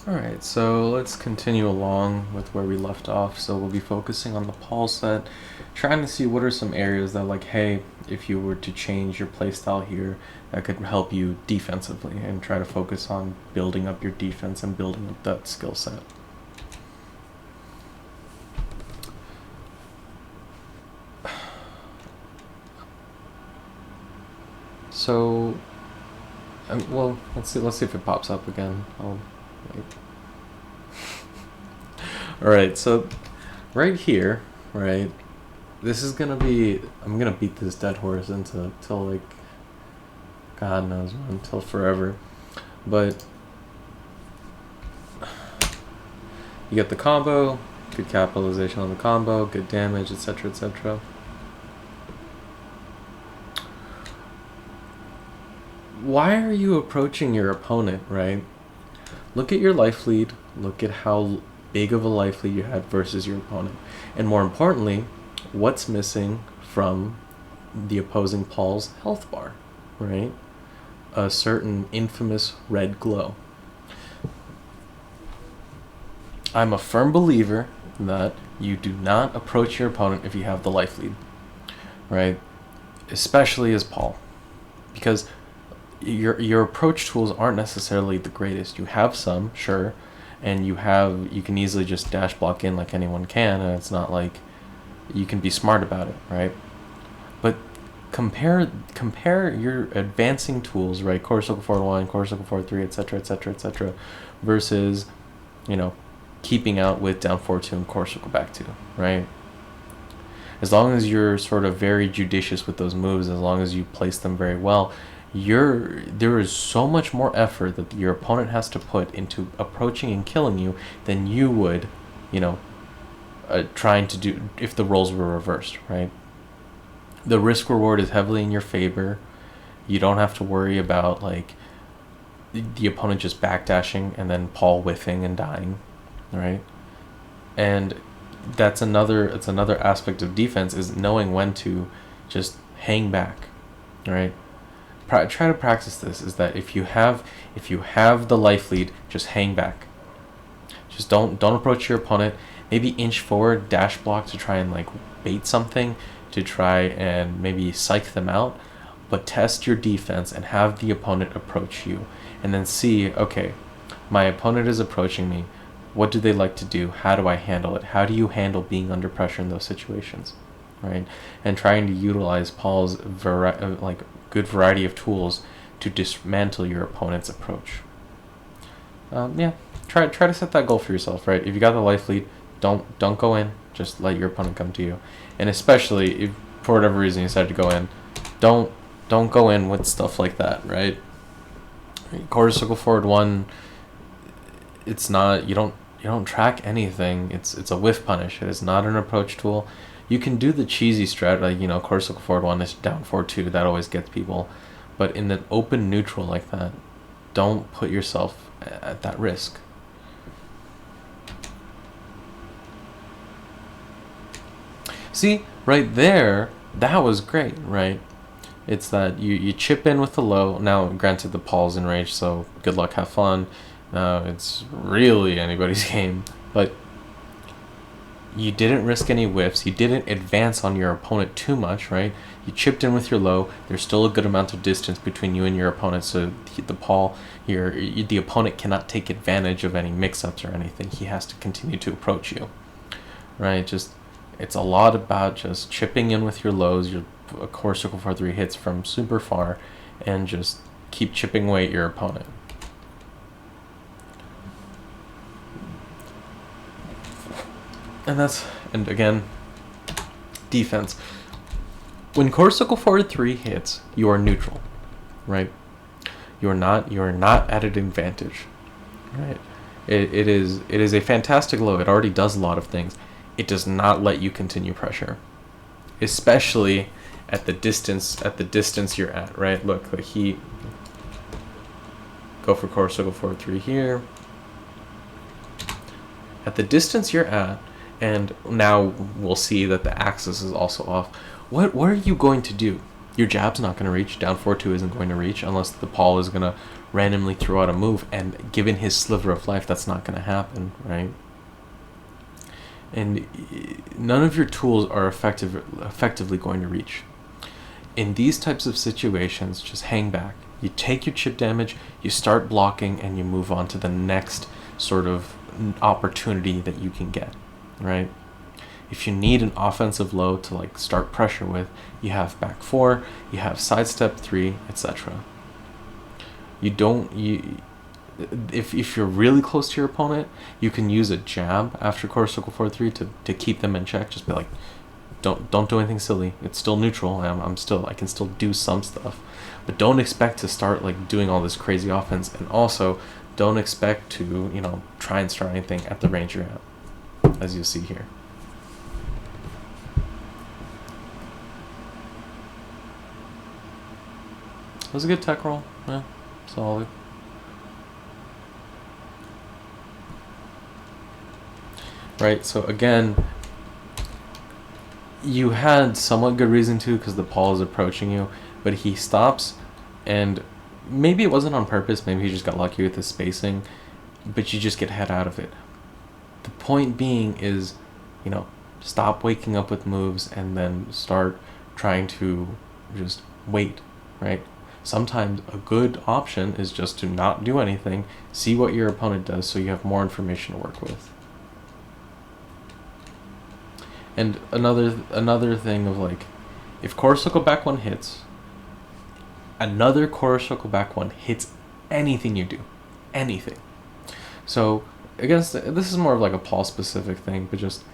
Alright, so let's continue along with where we left off. So we'll be focusing on the Paul set, trying to see what are some areas that, like, hey, if you were to change your playstyle here, that could help you defensively, and try to focus on building up your defense and building up that skill set. So, well, let's see if it pops up again. I'll wait. Alright, so right here, right, this is gonna be, I'm gonna beat this dead horse till like, God knows when, until forever. But you get the combo, good capitalization on the combo, good damage, etc., etc. Why are you approaching your opponent, right? Look at your life lead, look at how big of a life lead you had versus your opponent. And more importantly, what's missing from the opposing Paul's health bar, right? A certain infamous red glow. I'm a firm believer that you do not approach your opponent if you have the life lead, right? Especially as Paul. Because your approach tools aren't necessarily the greatest. You have some, sure, and you can easily just dash block in like anyone can, and it's not like you can be smart about it, right? But compare your advancing tools, right? Core circle forward 1, core circle forward 3, etc., etc., etc., versus, keeping out with down 4-2 and core circle back 2, right? As long as you're sort of very judicious with those moves, as long as you place them very well, there is so much more effort that your opponent has to put into approaching and killing you than you would, trying to do if the roles were reversed, right? The risk reward is heavily in your favor. You don't have to worry about like the opponent just backdashing and then Paul whiffing and dying, right? And it's another aspect of defense, is knowing when to just hang back, right? Try to practice this, is that if you have the life lead, just hang back. Just don't approach your opponent. Maybe inch forward, dash block to try and like bait something, to try and maybe psych them out, but test your defense and have the opponent approach you, and then see, okay, my opponent is approaching me. What do they like to do? How do I handle it? How do you handle being under pressure in those situations, right? And trying to utilize Paul's good variety of tools to dismantle your opponent's approach. Try to set that goal for yourself, right? If you got the life lead, don't go in. Just let your opponent come to you. And especially if for whatever reason you decide to go in, don't go in with stuff like that, right? Quarter circle forward 1. It's not, you don't track anything. It's a whiff punish. It is not an approach tool. You can do the cheesy strat, like, quarter circle forward 1 is down 4-2. That always gets people. But in an open neutral like that, don't put yourself at that risk. See, right there, that was great, right? It's that you chip in with the low. Now, granted, the Paul's in range, so good luck, have fun. It's really anybody's game. But you didn't risk any whiffs. You didn't advance on your opponent too much, right? You chipped in with your low. There's still a good amount of distance between you and your opponent, so the opponent cannot take advantage of any mix-ups or anything. He has to continue to approach you, right? It's a lot about just chipping in with your lows. Your core circle 4-3 hits from super far, and just keep chipping away at your opponent. And again, defense. When core circle forward 3 hits, you are neutral, right? You are not at an advantage, right? It is a fantastic low. It already does a lot of things. It does not let you continue pressure, especially at the distance you're at, right? Look, like go for core circle forward 3 here. At the distance you're at, and now we'll see that the axis is also off. What are you going to do, Your jab's not going to reach. Down 4-2 isn't going to reach unless the Paul is going to randomly throw out a move. And given his sliver of life, that's not going to happen, right? And none of your tools are effectively going to reach. In these types of situations, just hang back. You take your chip damage, you start blocking, and you move on to the next sort of opportunity that you can get, right? If you need an offensive low to like start pressure with, you have back 4, you have sidestep 3, etc. If you're really close to your opponent, you can use a jab after quarter circle 4-3 to keep them in check. Just be like, don't do anything silly. It's still neutral. I can still do some stuff, but don't expect to start like doing all this crazy offense. And also, don't expect to try and start anything at the range you're at, as you'll see here. It was a good tech roll. Yeah, solid. Right, so again, you had somewhat good reason to because the Paul is approaching you, but he stops, and maybe it wasn't on purpose, maybe he just got lucky with the spacing, but you just get head out of it. The point being is, stop waking up with moves and then start trying to just wait, right? Sometimes a good option is just to not do anything, see what your opponent does so you have more information to work with. And another thing of like, if quarter circle back 1 hits, another quarter circle back 1 hits anything you do. Anything. So, this is more of like a Paul specific thing, but just,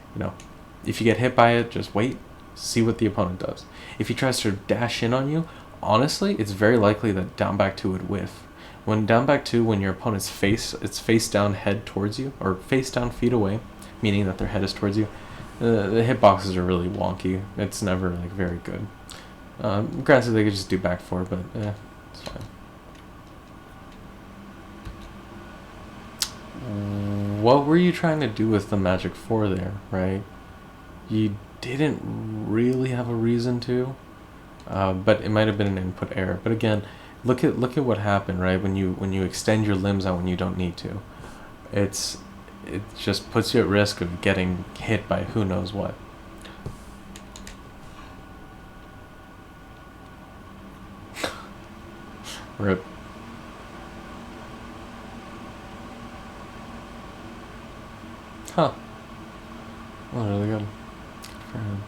if you get hit by it, just wait, see what the opponent does. If he tries to dash in on you, honestly, it's very likely that down back 2 would whiff. When down back 2, when your opponent's it's face down head towards you, or face down feet away, meaning that their head is towards you, the hitboxes are really wonky. It's never like very good. Granted, they could just do back 4, but it's fine. What were you trying to do with the magic 4 there, right? You didn't really have a reason to, but it might have been an input error. But again, look at what happened, right? When you extend your limbs out when you don't need to, it just puts you at risk of getting hit by who knows what. Rip. Huh. Well, really good. Good for him.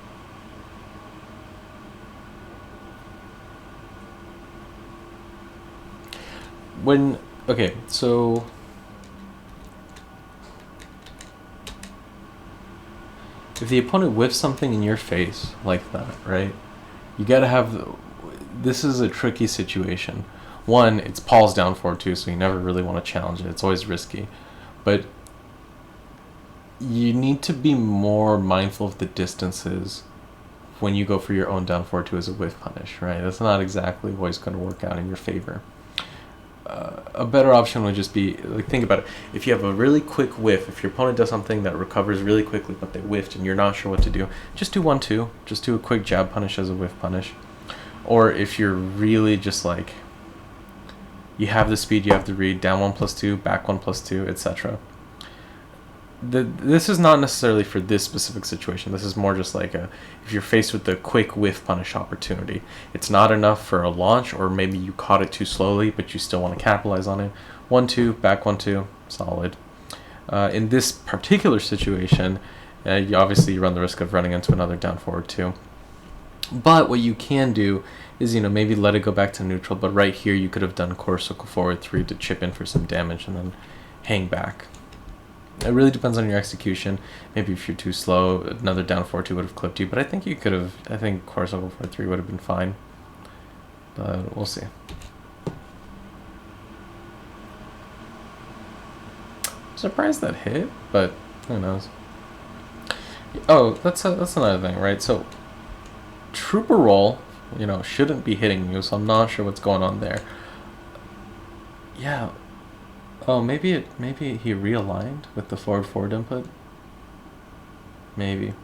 Okay, so if the opponent whiffs something in your face like that, right? You gotta have. This is a tricky situation. One, it's Paul's down 4-2, so you never really want to challenge it. It's always risky. But you need to be more mindful of the distances when you go for your own down 4-2 as a whiff punish, right? That's not exactly always going to work out in your favor. A better option would just be, like, think about it. If you have a really quick whiff, if your opponent does something that recovers really quickly, but they whiffed and you're not sure what to do, just do 1-2. Just do a quick jab punish as a whiff punish. Or if you're really just like, you have the speed, you have the read, down 1+2, back 1+2, etc. This is not necessarily for this specific situation. This is more just like if you're faced with a quick whiff punish opportunity. It's not enough for a launch, or maybe you caught it too slowly, but you still want to capitalize on it. 1-2, back 1-2, solid. In this particular situation, you obviously run the risk of running into another down 4-2. But what you can do is, maybe let it go back to neutral, but right here you could have done quarter circle forward 3 to chip in for some damage and then hang back. It really depends on your execution. Maybe if you're too slow, another down 4-2 would have clipped you, but I think you could have, quarter circle forward 3 would have been fine. But we'll see. Surprised that hit, but who knows. Oh, that's another thing, right? So Trooper roll, shouldn't be hitting you, so I'm not sure what's going on there. Yeah. Oh, maybe he realigned with the forward input. Maybe.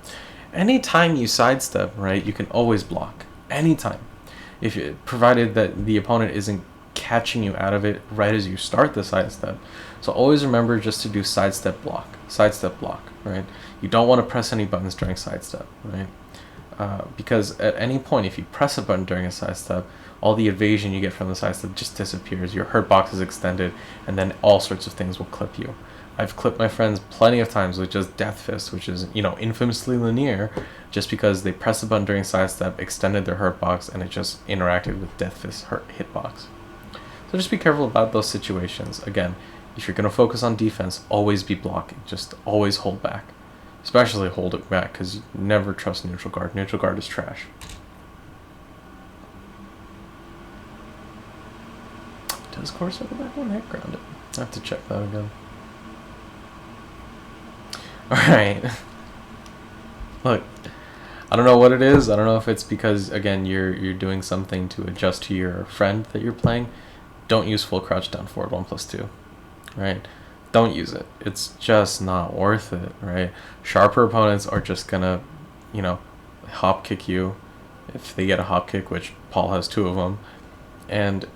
Anytime you sidestep, right, you can always block. Anytime. provided that the opponent isn't catching you out of it right as you start the sidestep. So always remember just to do sidestep block, right? You don't want to press any buttons during sidestep, right? Because at any point, if you press a button during a sidestep, all the evasion you get from the sidestep just disappears. Your hurt box is extended, and then all sorts of things will clip you. I've clipped my friends plenty of times with just Death Fist, which is, infamously linear, just because they pressed a button during sidestep, extended their hurt box, and it just interacted with Death Fist's hitbox. So just be careful about those situations. Again, if you're going to focus on defense, always be blocking. Just always hold back. Especially hold it back, because you never trust neutral guard. Neutral guard is trash. Does core circle back one hit grounded? I have to check that again. Alright. Look, I don't know what it is. I don't know if it's because, again, you're doing something to adjust to your friend that you're playing. Don't use full crouch down forward 1+2. Right? Don't use it. It's just not worth it, right? Sharper opponents are just gonna, hop kick you if they get a hop kick, which Paul has 2 of them. And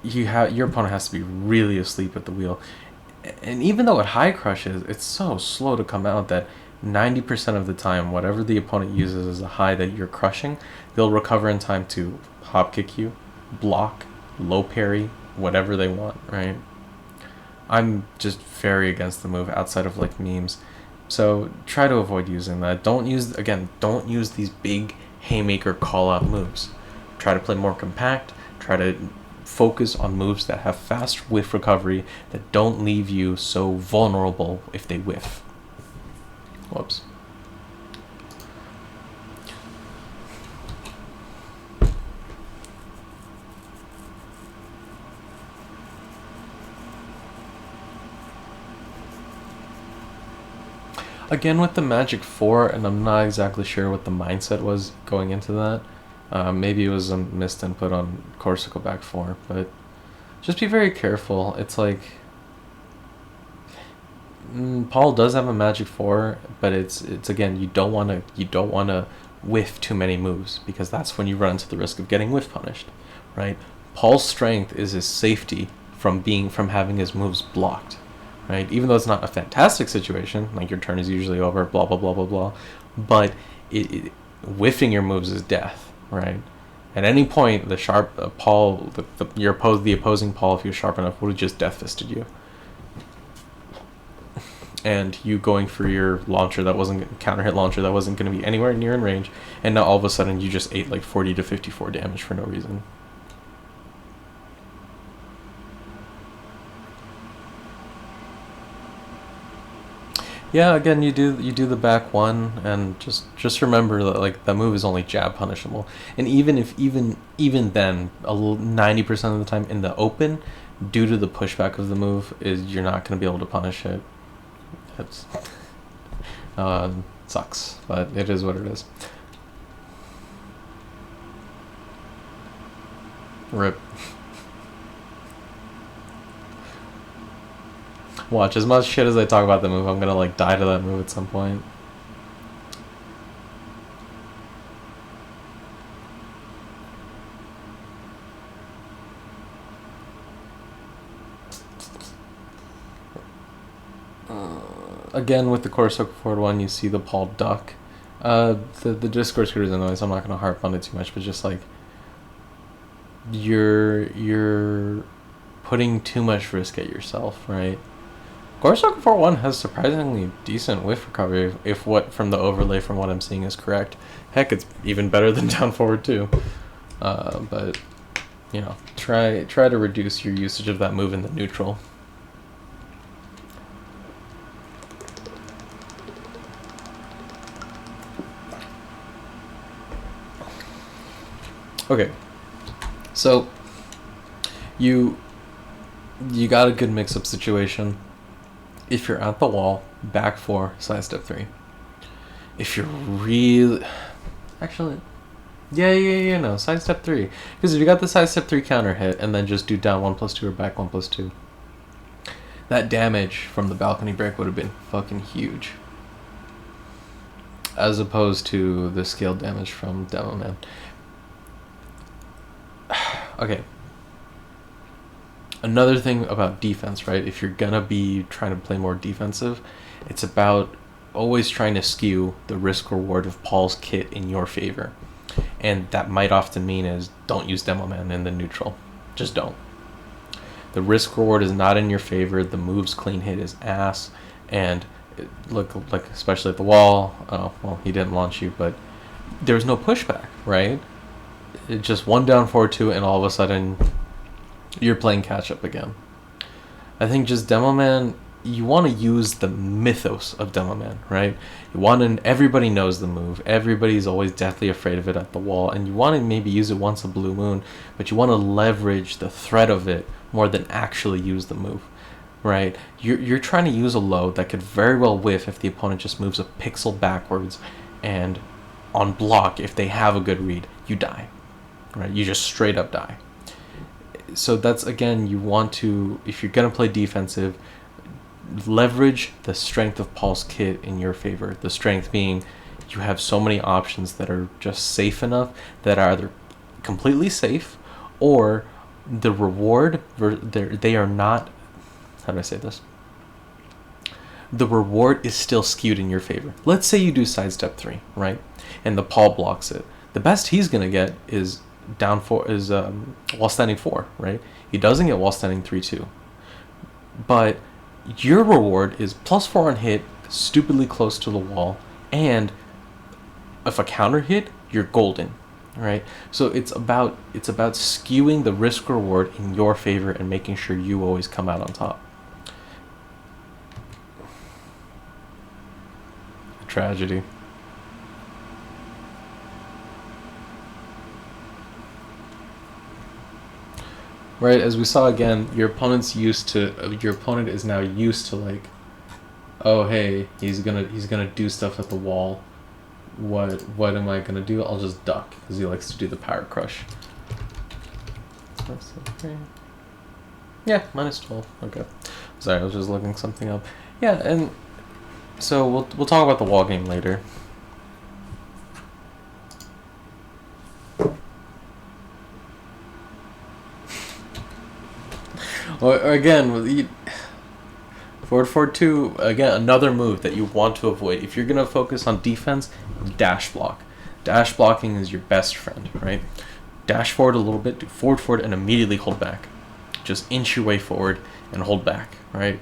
your opponent has to be really asleep at the wheel. And even though it high crushes, it's so slow to come out that 90% of the time, whatever the opponent uses as a high that you're crushing, they'll recover in time to hop kick you, block, low parry, whatever they want, right? I'm just very against the move outside of like memes. So try to avoid using that. Don't use these big haymaker call out moves. Try to play more compact, try to focus on moves that have fast whiff recovery that don't leave you so vulnerable if they whiff. Whoops. Again with the Magic 4, and I'm not exactly sure what the mindset was going into that. Maybe it was a missed input on Corsical back 4, but just be very careful. It's like Paul does have a Magic 4, but it's again, you don't want to whiff too many moves, because that's when you run into the risk of getting whiff punished, right? Paul's strength is his safety from having his moves blocked, right? Even though it's not a fantastic situation, like your turn is usually over, blah blah blah blah blah, but whiffing your moves is death. Right, at any point, the Paul, the opposing Paul, if you're sharp enough, would have just death fisted you, and you going for your launcher that wasn't counter hit launcher that wasn't going to be anywhere near in range, and now all of a sudden you just ate like 40 to 54 damage for no reason. Yeah, again, you do the back one, and just remember that like that move is only jab punishable, and even then, 90% of the time in the open, due to the pushback of the move, is you're not going to be able to punish it. It's sucks, but it is what it is. Rip. Watch, as much shit as I talk about the move, I'm gonna like die to that move at some point. Again, with the Corsical forward one, you see the Paul duck. The Discord scooters and noise, I'm not gonna harp on it too much, but just like you're putting too much risk at yourself, right? Corsical 4-1 has surprisingly decent whiff recovery if what from the overlay from what I'm seeing is correct. Heck, it's even better than down forward too. But try to reduce your usage of that move in the neutral. Okay, so you got a good mix-up situation. If you're at the wall, back 4, sidestep 3. If you're really... Actually... no, sidestep 3. Because if you got the sidestep 3 counter hit, and then just do down 1+2 or back 1+2, that damage from the balcony break would have been fucking huge. As opposed to the scaled damage from Demo Man. Okay. Another thing about defense, right? If you're gonna be trying to play more defensive, it's about always trying to skew the risk reward of Paul's kit in your favor. And that might often mean is don't use Demo Man in the neutral. Just don't. The risk reward is not in your favor. The move's clean hit is ass. And look, like especially at the wall. Oh, well, he didn't launch you, but there's no pushback, right? It's just 1 down, 4-2, and all of a sudden you're playing catch up again. I think just Demo Man, you want to use the mythos of Demo Man, right? You want to, everybody knows the move. Everybody's always deathly afraid of it at the wall, and you want to maybe use it once a blue moon, but you want to leverage the threat of it more than actually use the move, right? You're trying to use a load that could very well whiff if the opponent just moves a pixel backwards, and on block, if they have a good read, you die, right? You just straight up die. So that's, again, you want to, if you're going to play defensive, leverage the strength of Paul's kit in your favor. The strength being you have so many options that are just safe enough that are either completely safe or the reward, they are not, how do I say this? The reward is still skewed in your favor. Let's say you do sidestep 3, right? And the Paul blocks it. The best he's going to get is down 4, is while standing 4, right? He doesn't get while standing 3-2. But your reward is +4 on hit, stupidly close to the wall, and if a counter hit, you're golden, right? So it's about skewing the risk reward in your favor and making sure you always come out on top. A tragedy. Right, as we saw again, your opponent is now used to, like, oh hey, he's gonna do stuff at the wall. What am I gonna do? I'll just duck because he likes to do the power crush. Yeah, -12. Okay, sorry, I was just looking something up. Yeah, and so we'll talk about the wall game later. Or again, forward 4-2, again, another move that you want to avoid. If you're going to focus on defense, dash block. Dash blocking is your best friend, right? Dash forward a little bit, do forward, and immediately hold back. Just inch your way forward and hold back, right?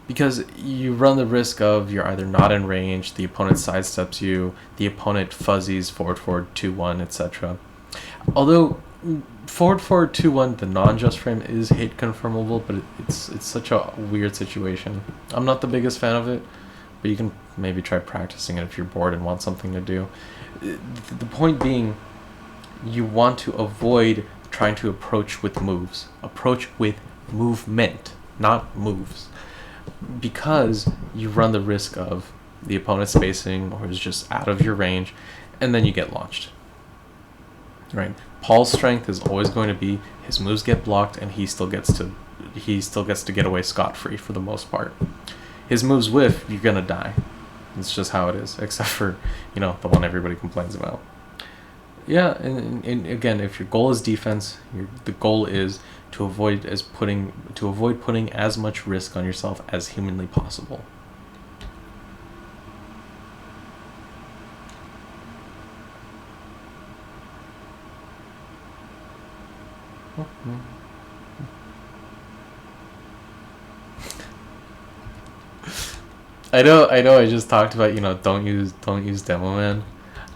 Because you run the risk of you're either not in range, the opponent sidesteps you, the opponent fuzzies forward 2-1, etc. Although forward 2-1, the non-just frame is hit confirmable, but it's such a weird situation. I'm not the biggest fan of it, but you can maybe try practicing it if you're bored and want something to do. The point being, you want to avoid trying to approach with moves. Approach with movement, not moves. Because you run the risk of the opponent spacing or is just out of your range, and then you get launched. Right? Paul's strength is always going to be his moves get blocked and he still gets to get away scot-free for the most part. His moves whiff, you're gonna die. It's just how it is, except for, the one everybody complains about. Yeah, and again, if your goal is defense, the goal is to avoid putting as much risk on yourself as humanly possible. I know. I just talked about don't use Demo Man.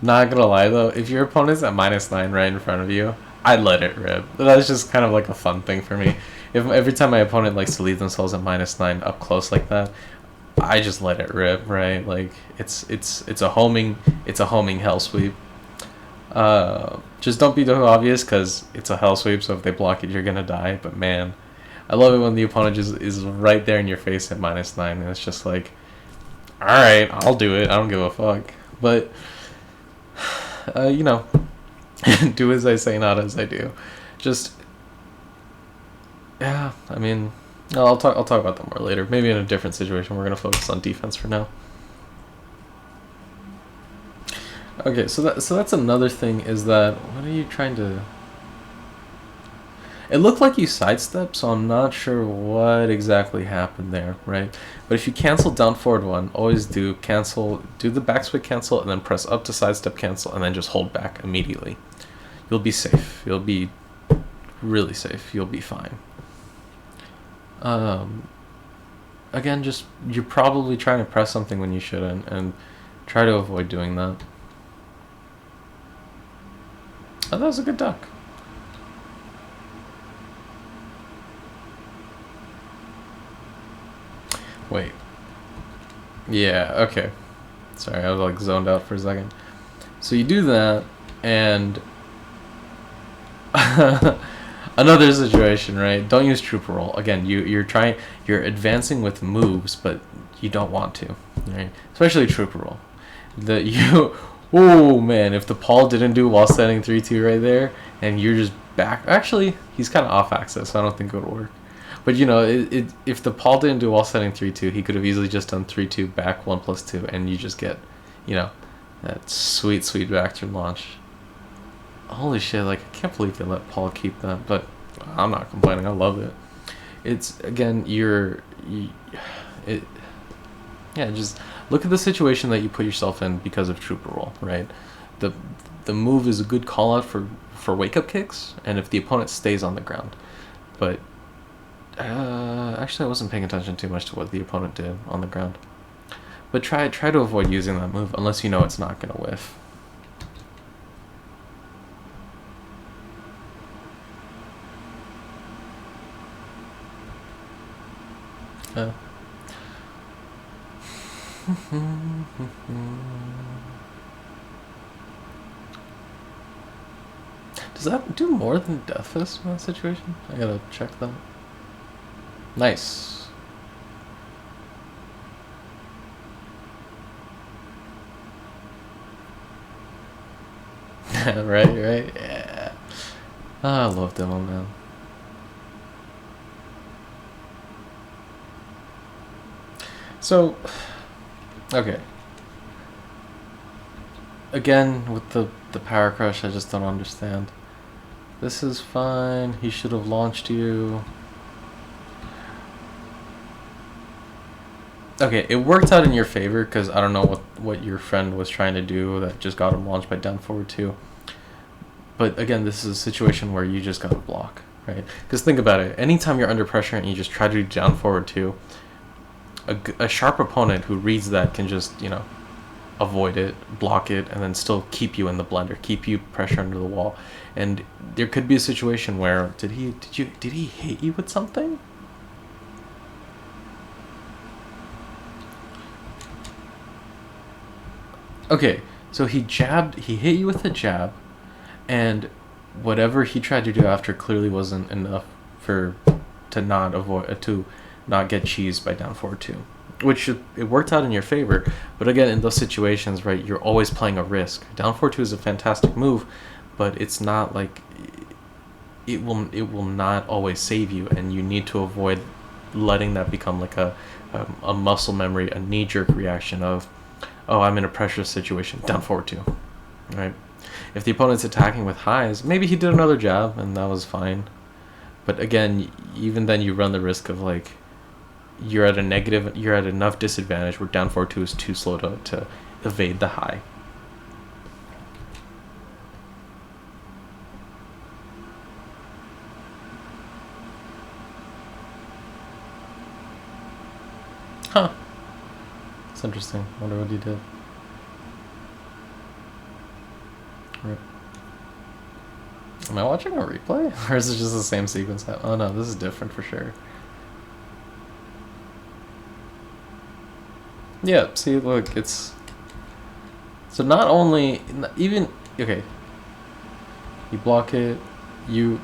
Not gonna lie though, if your opponent's at -9 right in front of you, I'd let it rip. That's just kind of like a fun thing for me. If every time my opponent likes to leave themselves at -9 up close like that, I just let it rip. Right? Like it's a homing hell sweep. Just don't be too obvious because it's a hell sweep. So if they block it, you're gonna die. But man, I love it when the opponent just is right there in your face at -9, and it's just like, all right, I'll do it. I don't give a fuck. But do as I say, not as I do. Just yeah. I mean, I'll talk about that more later. Maybe in a different situation. We're gonna focus on defense for now. Okay, so that's another thing is that what are you trying to? It looked like you sidestepped, so I'm not sure what exactly happened there, right? But if you cancel down forward one, always do cancel, do the backswing cancel, and then press up to sidestep cancel, and then just hold back immediately. You'll be safe. You'll be really safe. You'll be fine. Again, just you're probably trying to press something when you shouldn't, and try to avoid doing that. Oh, that was a good duck. Wait. Yeah, okay. Sorry, I was like zoned out for a second. So you do that, and another situation, right? Don't use trooper roll. Again, you're advancing with moves, but you don't want to, right? Especially trooper roll. Oh man, if the Paul didn't do while standing 3-2 right there, and you're just back. Actually, he's kind of off axis, so I don't think it would work. But you know, if the Paul didn't do while setting 3-2, he could have easily just done 3-2 back 1+2, and you just get, you know, that sweet back turn launch. Holy shit! Like I can't believe they let Paul keep that, but I'm not complaining. I love it. It's again, just look at the situation that you put yourself in because of trooper roll, right? The move is a good call out for wake up kicks, and if the opponent stays on the ground, but. Actually, I wasn't paying attention too much to what the opponent did on the ground. But try to avoid using that move unless you know it's not going to whiff. Does that do more than Death Fist in that situation? I gotta check that. Nice. right? Yeah. Oh, I love Demo, man. So, okay. Again, with the power crush, I just don't understand. This is fine. He should have launched you. Okay, it worked out in your favor because I don't know what your friend was trying to do that just got him launched by down forward 2. But again, this is a situation where you just got to block, right? Because think about it. Anytime you're under pressure and you just try to do down forward 2, a sharp opponent who reads that can just, you know, avoid it, block it, and then still keep you in the blender, keep you pressure under the wall. And there could be a situation where did he hit you with something? Okay, so he hit you with a jab, and whatever he tried to do after clearly wasn't enough to not get cheesed by down forward 2, which it worked out in your favor. But again, in those situations, right, you're always playing a risk. Down forward 2 is a fantastic move, but it's not like it will not always save you, and you need to avoid letting that become like a muscle memory, a knee-jerk reaction of, oh, I'm in a pressure situation, down forward 2, right? If the opponent's attacking with highs, maybe he did another jab, and that was fine. But again, even then you run the risk of like, you're at enough disadvantage where down forward 2 is too slow to evade the high. Huh. It's interesting. Wonder what he did. Rip. Am I watching a replay? Or is it just the same sequence? Oh no, this is different for sure. Yeah, see, look, it's... So not only... Even... Okay. You block it, you...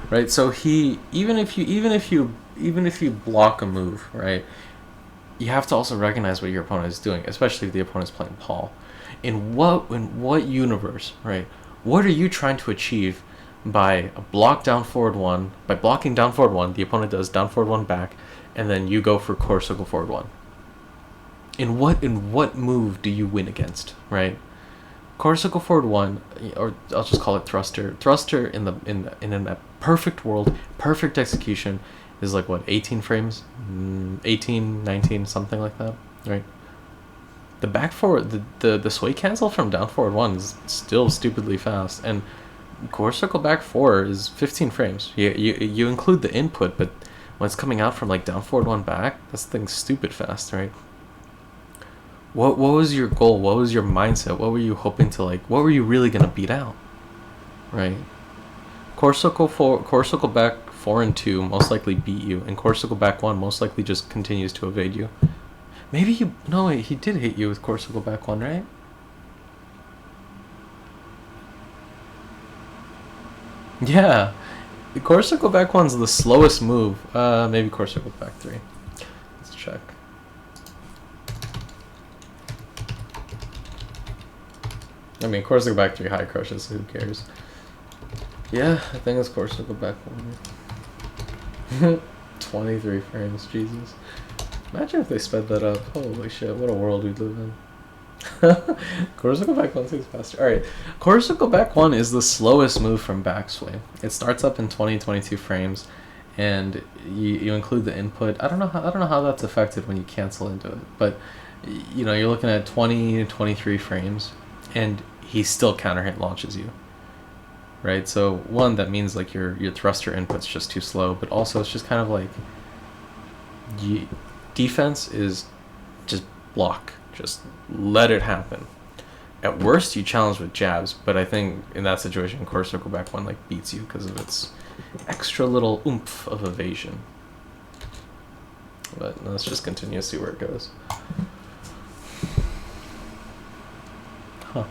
Right, so he... Even if you block a move, right, you have to also recognize what your opponent is doing, especially if the opponent is playing Paul. In what universe, right? What are you trying to achieve by a block down forward 1? By blocking down forward 1, the opponent does down forward 1 back, and then you go for core circle forward 1. In what move do you win against, right? Corsical forward 1, or I'll just call it thruster. Thruster in a perfect world, perfect execution is like what, 18 frames, 18, 19, something like that, right? The back forward, the sway cancel from down forward 1 is still stupidly fast, and Corsical back 4 is 15 frames. You include the input, but when it's coming out from like down forward 1 back, this thing's stupid fast, right? What was your goal? What was your mindset? What were you hoping to like? What were you really gonna beat out? Right. Corsical back 4 and 2 most likely beat you, and Corsical back 1 most likely just continues to evade you. Maybe he did hit you with Corsical back 1, right? Yeah. Corsical back 1's the slowest move. Maybe Corsical back 3. Let's check. I mean, Corsical back 3 high crushes, so who cares? Yeah, I think it's Corsical back 1. 23 frames, Jesus. Imagine if they sped that up. Holy shit, what a world we live in. Corsical back 1 seems faster. Alright, Corsical back 1 is the slowest move from backsway. It starts up in 22 frames, and you include the input. I don't know how that's affected when you cancel into it, but you know, you're looking at 20 to 23 frames, and he still counter hit launches you. Right, so one, that means like your thruster input's just too slow, but also it's just kind of like defense is just block, just let it happen. At worst, you challenge with jabs, but I think in that situation, Corsical back 1 like beats you because of its extra little oomph of evasion. But let's just continue to see where it goes. Huh.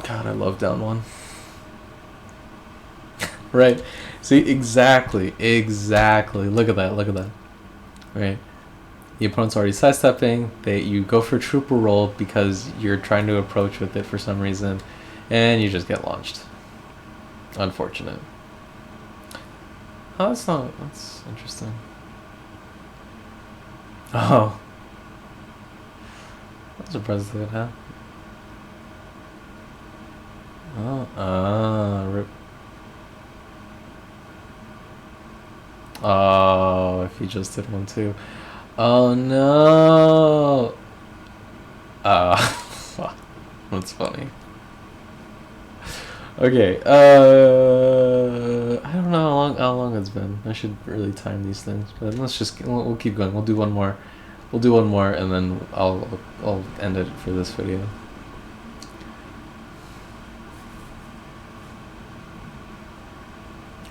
God, I love down 1. Right? See, exactly. Look at that. Right? The opponent's already sidestepping. You go for trooper roll because you're trying to approach with it for some reason, and you just get launched. Unfortunate. Oh, that's interesting. Oh. I'm surprised that happened. Rip. Oh, if he just did one too. Oh no. That's funny. Okay. I don't know how long it's been. I should really time these things, but we'll keep going. We'll do one more, and then I'll end it for this video.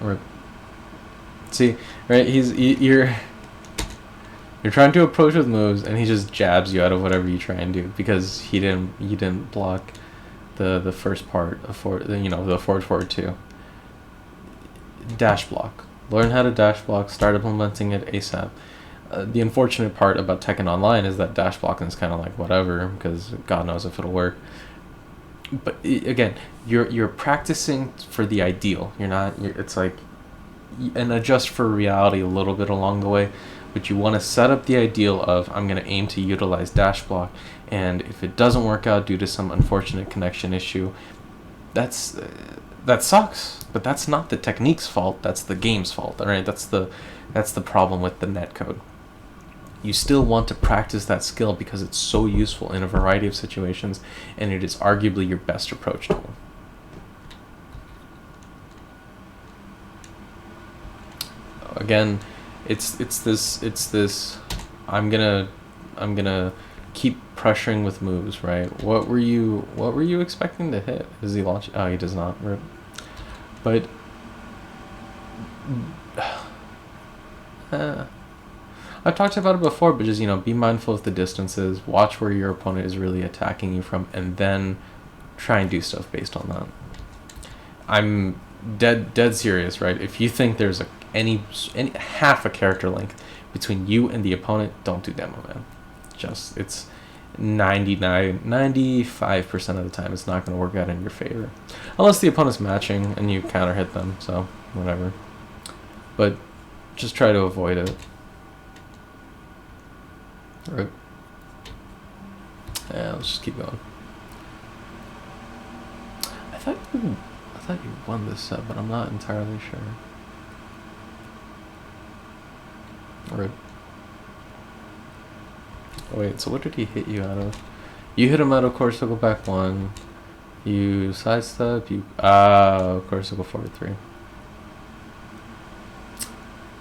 Rip. See, right? You're trying to approach with moves, and he just jabs you out of whatever you try and do because you didn't block the first part of the forward 2. Dash block. Learn how to dash block. Start implementing it ASAP. The unfortunate part about Tekken Online is that dash blocking is kind of like whatever because God knows if it'll work. But again, you're practicing for the ideal. It's like and adjust for reality a little bit along the way, but you want to set up the ideal of I'm going to aim to utilize dash block, and if it doesn't work out due to some unfortunate connection issue, that sucks, but that's not the technique's fault, that's the game's fault. All right, that's the problem with the netcode. You still want to practice that skill because it's so useful in a variety of situations, and it is arguably your best approach tool. Again, it's this I'm gonna keep pressuring with moves, right? What were you expecting to hit? Is he launching? Oh, he does not. Rip. But I've talked about it before, but just be mindful of the distances, watch where your opponent is really attacking you from, and then try and do stuff based on that. I'm dead serious, right? If you think there's any half a character length between you and the opponent, don't do demo, man. It's 95% of the time it's not going to work out in your favor, unless the opponent's matching and you counter hit them, so whatever. But just try to avoid it. Right. Yeah, let's just keep going. I thought you won this set, but I'm not entirely sure. Right. Oh, wait, so what did he hit you out of? You hit him out of course, he'll go back 1. You sidestep, of course, he'll go forward 3.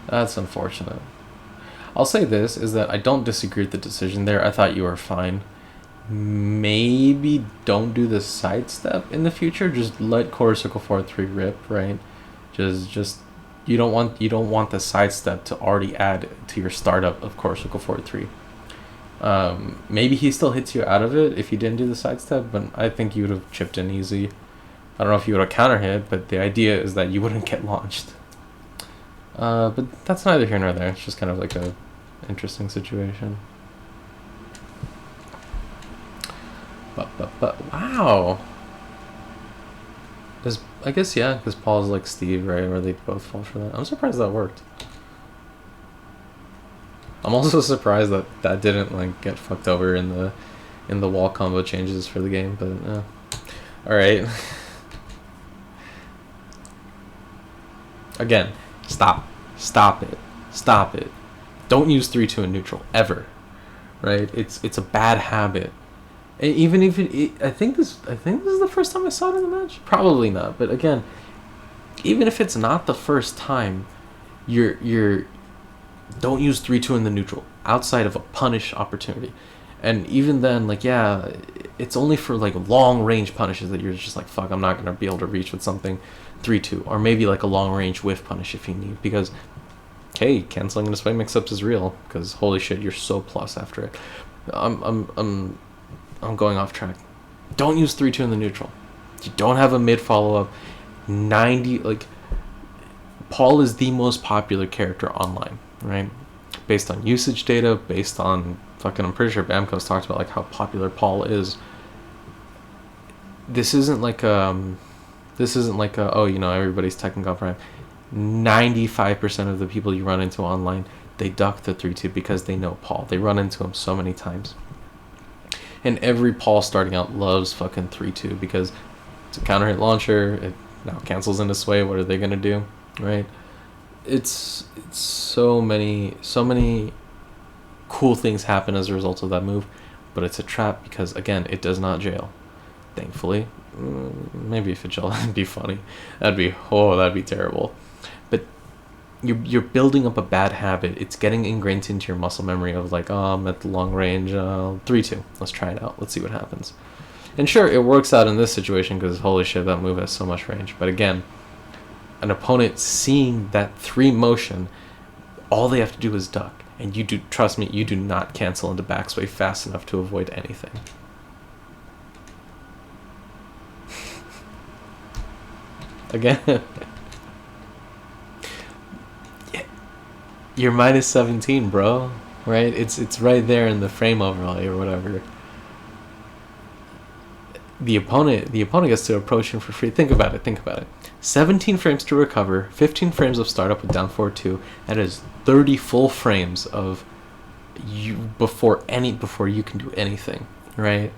That's unfortunate. I'll say this, is that I don't disagree with the decision there. I thought you were fine. Maybe don't do the sidestep in the future. Just let quarter circle forward 3 rip, right? Just you don't want the sidestep to already add to your startup of quarter circle forward 3. Maybe he still hits you out of it if you didn't do the sidestep, but I think you would have chipped in easy. I don't know if you would have counter hit, but the idea is that you wouldn't get launched. But that's neither here nor there. It's just kind of like a interesting situation. But wow. I guess, yeah, because Paul's like Steve, right? Where they both fall for that. I'm surprised that worked. I'm also surprised that that didn't like get fucked over in the wall combo changes for the game. But all right. Again, stop it. Don't use 3-2 in neutral ever, right? It's a bad habit. And even if I think this is the first time I saw it in the match. Probably not, but again, even if it's not the first time, you're don't use 3-2 in the neutral outside of a punish opportunity. And even then, like, yeah, it's only for like long range punishes that you're just like, fuck, I'm not gonna be able to reach with something 3-2, or maybe like a long range whiff punish if you need, because hey, canceling into sway mix-ups is real, because holy shit, you're so plus after it. I'm going off track. Don't use 3-2 in the neutral. You don't have a mid follow-up. 90, like, Paul is the most popular character online, right? Based on usage data, based on fucking, I'm pretty sure Bamco's talked about like how popular Paul is. This isn't like oh, you know, everybody's Tekken Golf, right? 95% of the people you run into online, they duck the 3-2 because they know Paul. They run into him so many times. And every Paul starting out loves fucking 3-2 because it's a counter hit launcher. It now cancels into sway. What are they gonna do, right? It's so many cool things happen as a result of that move, but it's a trap because again, it does not jail. Thankfully, maybe if it jailed, that'd be funny. That'd be terrible. But you're building up a bad habit. It's getting ingrained into your muscle memory of like, oh, I'm at the long range, 3-2. Let's try it out. Let's see what happens. And sure, it works out in this situation because holy shit, that move has so much range. But again, an opponent seeing that 3 motion, all they have to do is duck. And you do, trust me, you do not cancel into backsway fast enough to avoid anything. Again, you're minus 17, bro. Right? It's right there in the frame overlay or whatever. The opponent gets to approach him for free. Think about it. 17 frames to recover, 15 frames of startup with down 4-2. That is 30 full frames of you before you can do anything, right?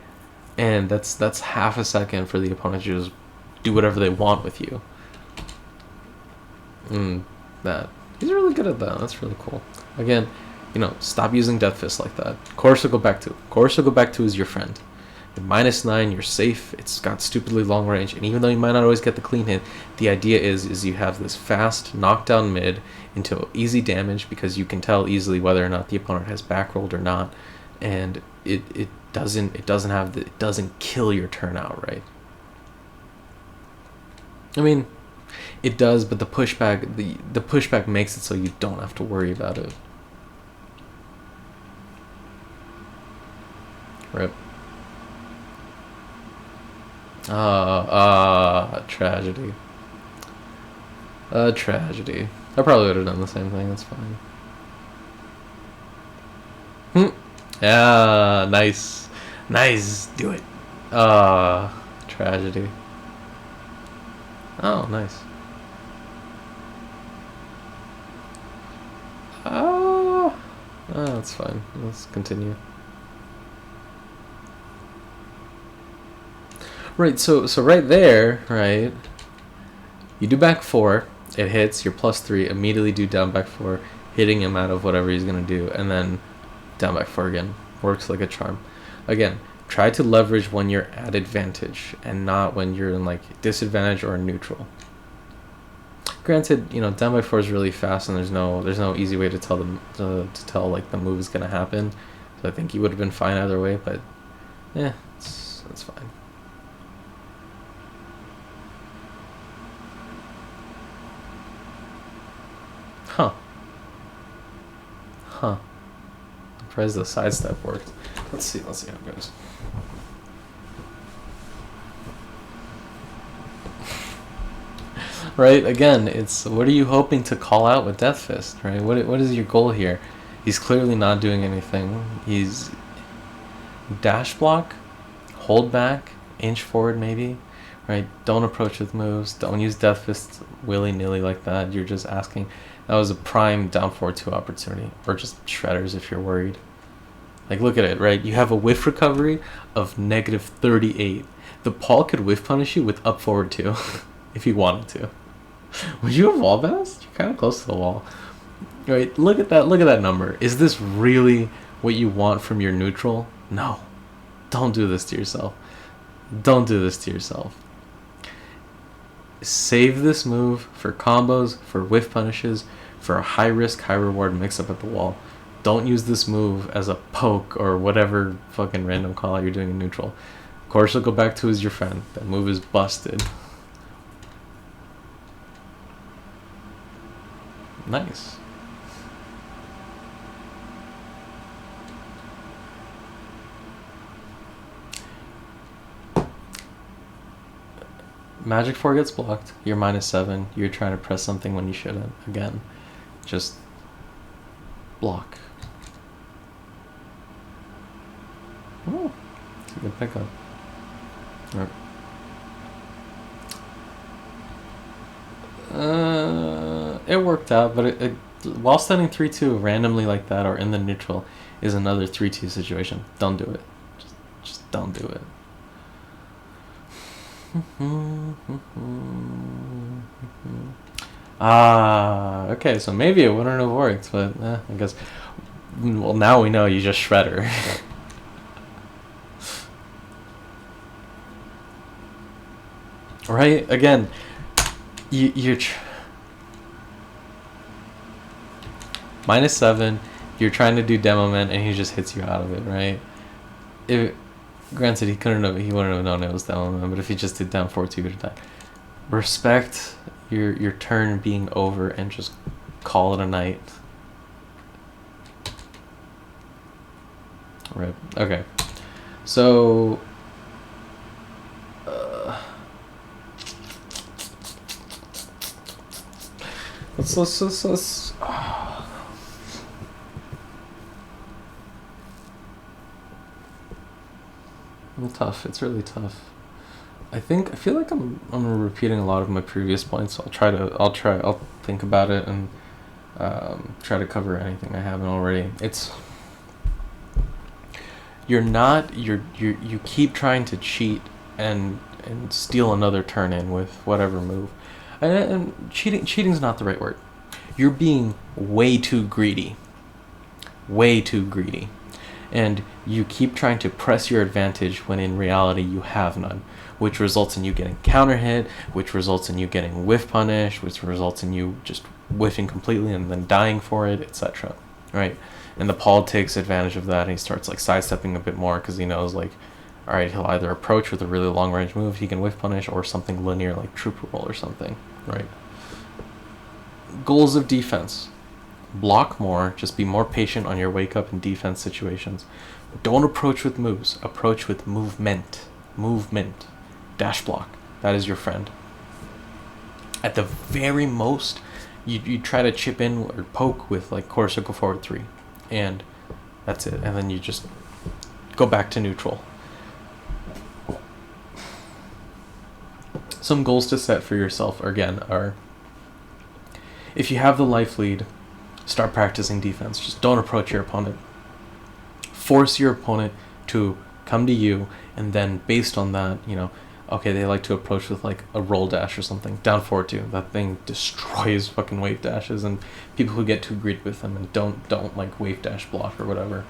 And that's half a second for the opponent to just do whatever they want with you. He's really good at that. That's really cool. Again, you know, stop using Death Fist like that. Course will go back to is your friend. At -9, you're safe. It's got stupidly long range, and even though you might not always get the clean hit, the idea is you have this fast knockdown mid into easy damage because you can tell easily whether or not the opponent has backrolled or not, and it doesn't kill your turn outright. I mean, it does, but the pushback makes it so you don't have to worry about it. Rip. Tragedy. A tragedy. I probably would have done the same thing. That's fine. Yeah, nice. Do it. Tragedy. Oh, nice. Oh, that's fine. Let's continue. Right, so right there, right, you do back 4, it hits, you're +3, immediately do down back 4, hitting him out of whatever he's going to do, and then down back 4 again. Works like a charm. Again, try to leverage when you're at advantage, and not when you're in, like, disadvantage or neutral. Granted, you know, down by 4 is really fast, and there's no easy way to tell them to tell, like, the move is going to happen, so I think he would have been fine either way, but, yeah, it's fine. Huh. I'm surprised the sidestep worked. Let's see how it goes. Right, again, it's what are you hoping to call out with Death Fist, right? What is your goal here? He's clearly not doing anything. He's dash block, hold back, inch forward maybe, right? Don't approach with moves. Don't use Death Fist willy-nilly like that. You're just asking. That was a prime down 4-2 opportunity. Or just shredders if you're worried. Like, look at it, right? You have a whiff recovery of -38. The Paul could whiff punish you with up forward 2 if he wanted to. Would you have wall bounced? You're kind of close to the wall. Right, look at that number. Is this really what you want from your neutral? No. Don't do this to yourself. Don't do this to yourself. Save this move for combos, for whiff punishes, for a high risk, high reward mix up at the wall. Don't use this move as a poke or whatever fucking random call out you're doing in neutral. Of course, you'll go back to as your friend. That move is busted. Nice. Magic 4 gets blocked. You're -7. You're trying to press something when you shouldn't. Again, just block. Oh, it's a good pickup. Right. It worked out, but it while standing 3-2 randomly like that or in the neutral is another 3-2 situation. Don't do it. Just don't do it. Okay, so maybe it wouldn't have worked, but I guess. Well, now we know you just shredder. Right? Again, you're -7. You're trying to do demo man, and he just hits you out of it, right? Granted, he wouldn't have known it was demo man, but if he just did down 4-2, he would have died. Respect your turn being over and just call it a night. Right. Okay. So. Let's. Tough. It's really tough. I feel like I'm repeating a lot of my previous points. I'll think about it and try to cover anything I haven't already. You keep trying to cheat and steal another turn in with whatever move. And cheating's not the right word. You're being way too greedy. Way too greedy. And you keep trying to press your advantage when in reality you have none, which results in you getting counter hit, which results in you getting whiff punish, which results in you just whiffing completely and then dying for it, etc. Right? And the Paul takes advantage of that and he starts like sidestepping a bit more because he knows like, all right, he'll either approach with a really long range move he can whiff punish or something linear like trooper roll or something. Right? Goals of defense. Block more, just be more patient on your wake up and defense situations. Don't approach with moves, approach with movement. Dash block, that is your friend. At the very most, you try to chip in or poke with like quarter circle forward 3, and that's it, and then you just go back to neutral. Some goals to set for yourself again are, if you have the life lead, start practicing defense. Just don't approach your opponent. Force your opponent to come to you, and then based on that, you know, okay, they like to approach with like a roll dash or something. Down forward two. That thing destroys fucking wave dashes, and people who get too greedy with them and don't like wave dash block or whatever,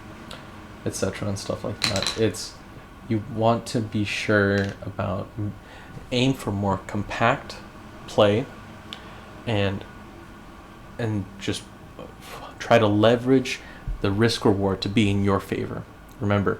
etc. and stuff like that. It's, you want to be sure about, aim for more compact play, and just try to leverage the risk reward to be in your favor. Remember,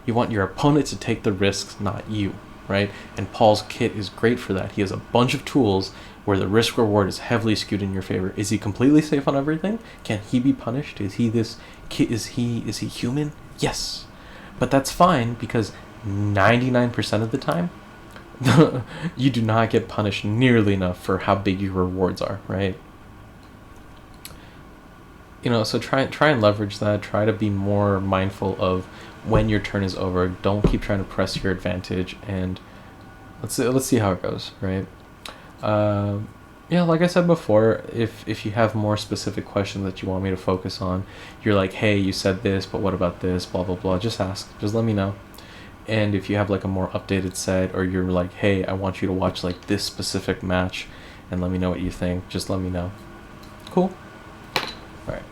you want your opponent to take the risks, not you, right? And Paul's kit is great for that. He has a bunch of tools where the risk reward is heavily skewed in your favor. Is he completely safe on everything? Can he be punished? Is he this kit? Is he human? Yes, but that's fine, because 99% of the time you do not get punished nearly enough for how big your rewards are, right? You know, so try and leverage that. Try to be more mindful of when your turn is over. Don't keep trying to press your advantage, and let's see how it goes, right? Yeah, like I said before, if you have more specific questions that you want me to focus on, you're like, hey, you said this, but what about this, blah blah blah, just ask, just let me know. And if you have like a more updated set, or you're like, hey, I want you to watch like this specific match and let me know what you think, just let me know. Cool. All right.